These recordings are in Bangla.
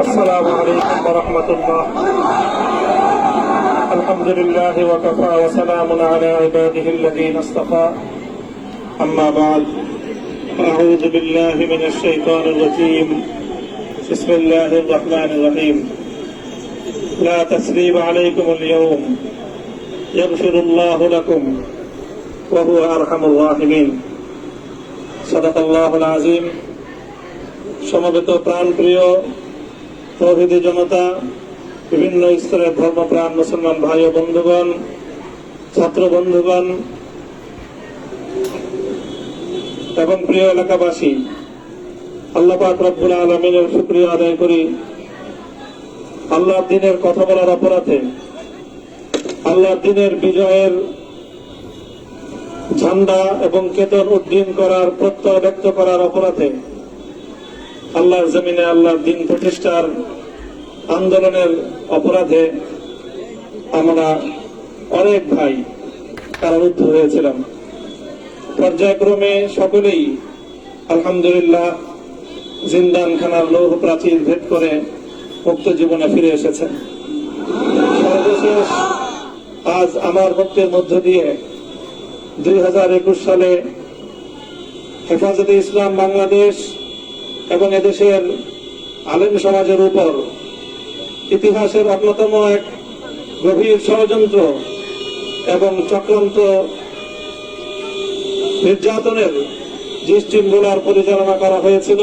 السلام عليكم ورحمة الله. الحمد لله وكفى وسلام على عباده الذين اصطفى. أما بعد، أعوذ بالله من الشيطان الرجيم. بسم الله الرحمن الرحيم. لا تثريب عليكم اليوم يغفر الله لكم وهو أرحم الراحمين. صدق الله العظيم. সমবেত প্রাণপ্রিয় তৌহিদি জনতা, বিভিন্ন স্তরের ধর্মপ্রাণ মুসলমান ভাই ও বন্ধুগণ, ছাত্র বন্ধুগণ এবং প্রিয় এলাকাবাসী, আল্লাহ পাক রব্বুল আলামিনের শুকরিয়া আদায় করি। আল্লাহর দ্বীনের কথা বলার অপরাধে, আল্লাহর দ্বীনের বিজয়ের ঝান্ডা এবং কেতন উড্ডীন করার প্রত্যয় ব্যক্ত করার অপরাধে, আল্লাহর জমিনে আল্লাহর দ্বীন প্রতিষ্ঠার আন্দোলনের অপরাধে আমরা অনেক ভাই কারারুদ্ধ হয়েছিলাম। পর্যায়ক্রমে সকলেই আলহামদুলিল্লাহ জিন্দানখানার লৌহ প্রাচীর ভেদ করে মুক্ত জীবনে ফিরে এসেছেন। সর্বশেষ আজ আমার বক্তব্যের মধ্য দিয়ে 2021 সালে হেফাজতে ইসলাম বাংলাদেশ এবং এদেশের আলেম সমাজের উপর ইতিহাসের অন্যতম এক গভীর ষড়যন্ত্র এবং চক্রান্ত নির্যাতনের যে শৃঙ্খলার পরিচালনা করা হয়েছিল,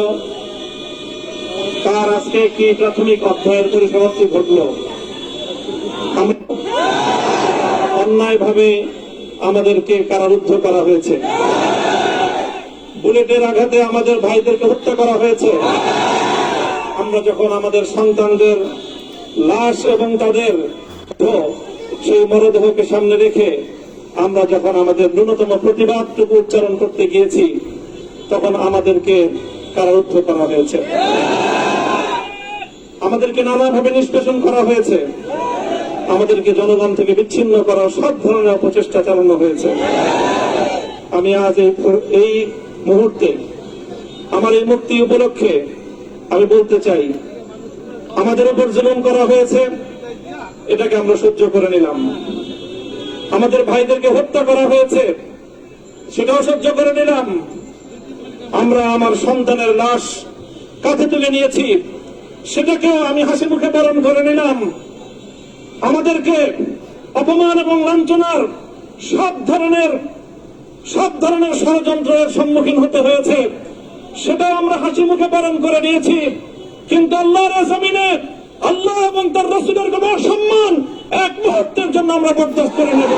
তার আজকে একটি প্রাথমিক অধ্যায়ের পরিসমাপ্তি ঘটল। অন্যায়ভাবে আমাদেরকে কারারুদ্ধ করা হয়েছে, বুলেটের আঘাতে আমাদের ভাইদেরকে হত্যা করা হয়েছে। আমরা যখন আমাদের সন্তানদের লাশ এবং তাদের সেই মরদেহকে সামনে রেখে আমরা যখন আমাদের ন্যূনতম প্রতিবাদটুকু উচ্চারণ করতে গিয়েছি, তখন আমাদেরকে কারারুদ্ধ করা হয়েছে, আমাদেরকে নানাভাবে নিষ্পেষণ করা হয়েছে, আমাদেরকে জনগণ থেকে বিচ্ছিন্ন করার সব ধরনের অপচেষ্টা চালানো হয়েছে। আমি আজ এই মুহূর্তে আমার এই মুক্তি উপলক্ষে আমি বলতে চাই, আমাদের উপর জুলুম করা হয়েছে, এটাকে আমরা সহ্য করে নিলাম। আমাদের ভাইদেরকে হত্যা করা হয়েছে, সেটাও সহ্য করে নিলাম। আমরা আমার সন্তানের লাশ কাঁধে তুলে নিয়েছি, সেটাকেও আমি হাসি মুখে বরণ করে নিলাম। আমাদেরকে অপমান এবং লাঞ্ছনার সব ধরনের ষড়যন্ত্রের সম্মুখীন হতে হয়েছে, সেটাও আমরা হাসি মুখে পালন করে নিয়েছি। কিন্তু আল্লাহর জমিনে আল্লাহ এবং তার রাসূলের কোন সম্মান এক মুহূর্তের জন্য আমরা বরদাস্ত করে নেব।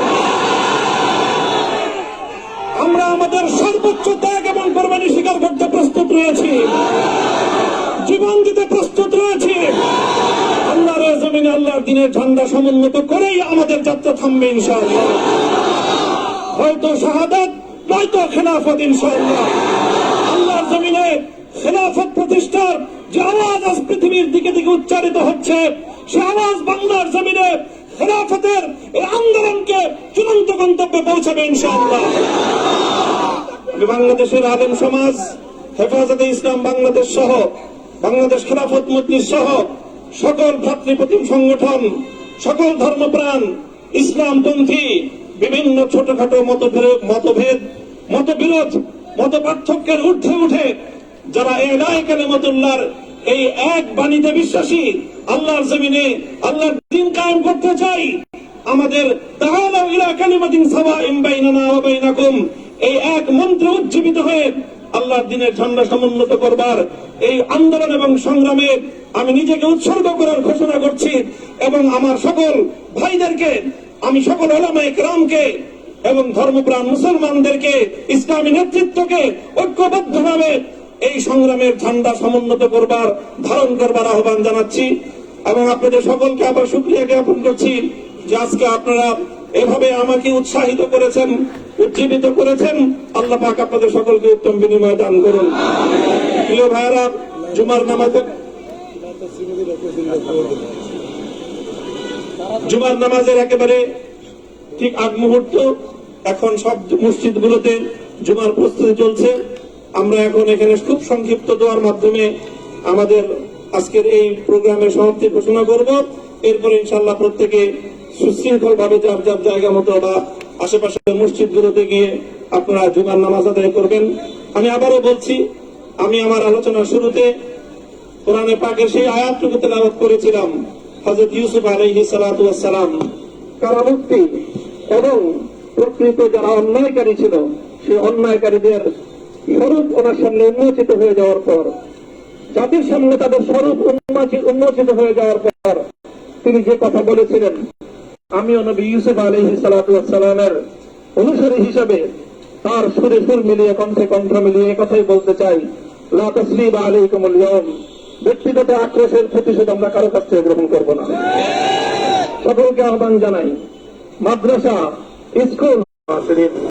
আমরা আমাদের সর্বোচ্চ ত্যাগ এবং কোরবানি স্বীকার করতে প্রস্তুত রয়েছি, জীবন দিতে প্রস্তুত রয়েছি। আল্লাহর জমিনে আল্লাহর দ্বীনের ঝান্ডা সমুন্নত করেই আমাদের যাত্রা থামবে ইনশাআল্লাহ। হয়তো শাহাদাত, নয়তো খেলাফত ইনশাআল্লাহ। আল্লাহর জমিনে খেলাফত প্রতিষ্ঠার যে আওয়াজ আজ পৃথিবীর দিকে দিকে উচ্চারিত হচ্ছে, সে আওয়াজ বাংলার জমিনে খেলাফতের এই আন্দোলনকে চূড়ান্ত গন্তব্যে পৌঁছাবে ইনশাআল্লাহ। বাংলাদেশের আলেম সমাজ, হেফাজতে ইসলাম বাংলাদেশ সহ বাংলাদেশ খেলাফত মজলিস সহ সকল ভ্রাতৃপ্রতিম সংগঠন, সকল ধর্মপ্রাণ ইসলামপন্থী বিভিন্ন ছোটখাটো মতভেদ, মতবিরোধ, মত পার্থক্যের ঊর্ধ্বে উঠে যারা ইলাহি কালিমাতুল্লাহর এই এক বাণীতে বিশ্বাসী, আল্লাহর জমিনে আল্লাহর দ্বীন কায়েম করতে চাই, আমাদের তাআলাউ ইলা কালিমাতিন সাওয়াইন বাইনানা ওয়া বাইনাকুম এই এক মন্ত্রে উজ্জীবিত হয়ে আল্লাহর দ্বীনের ঝান্ডা সমুন্নত করবার এই আন্দোলন এবং সংগ্রামে আমি নিজেকে উৎসর্গ করার ঘোষণা করছি। এবং আমার সকল ভাইদেরকে, আমি সকল উলামায়ে কেরামকে এবং ধর্মপ্রাণ মুসলমানদেরকে, ইসলামী নেতৃত্বকে ঐক্যবদ্ধভাবে এই সংগ্রামের ঝান্ডা সমুন্নত করবার, ধারণ করবার আহ্বান জানাচ্ছি। এবং আপনাদের সকলকে আবার শুকরিয়া জ্ঞাপন করছি যে আজকে আপনারা এভাবে আমাকে উৎসাহিত করেছেন, উজ্জীবিত করেছেন। আল্লাহ পাক আপনাদের সকলকে উত্তম বিনিময় দান করুন। প্রিয় ভাইরা, জুমার নামাজের একেবারে ঠিক আগ মুহূর্ত, এখন সব মসজিদগুলোতে জুমার প্রস্তুতি চলছে। আমরা এখন এখানে খুব সংক্ষিপ্ত দোয়ার মাধ্যমে আমাদের আজকের এই প্রোগ্রামের সমাপ্তি ঘোষণা করব। এরপরে ইনশাআল্লাহ প্রত্যেকে সুশৃঙ্খল ভাবে যার যার জায়গা মতো বা আশেপাশের মসজিদগুলোতে গিয়ে আপনারা জুমার নামাজ আদায় করবেন। আমি আবারও বলছি, আমি আমার আলোচনার শুরুতে কোরআনে পাকের সেই আয়াতটুকু তেলাওয়াত করেছিলাম, হযরত ইউসুফ আলাইহিস সালাতু ওয়াস সালাম কারামুক্তি এবং প্রকৃত যারা অন্যায়কারী ছিল সেই অন্যায়কারীদের স্বরূপ ওনার সামনে উন্মোচিত হয়ে যাওয়ার পর, জাতির সামনে তাদের স্বরূপ উন্মোচিত হয়ে যাওয়ার পর তিনি যে কথা বলেছিলেন, আমিও নবী ইউসুফ আলাইহিস সালাতু ওয়াস সালামের অনুসারী হিসাবে তার সুরে সুর মিলিয়ে কণ্ঠে কণ্ঠ মিলিয়ে কথাই বলতে চাই, লা তাসরিবা আলাইকুমুল ইয়াওম, ব্যক্তিগত আক্রোশের প্রতিশোধ আমরা কারো কাছ থেকে গ্রহণ করব না। সকলকে আহ্বান জানাই, মাদ্রাসা, স্কুল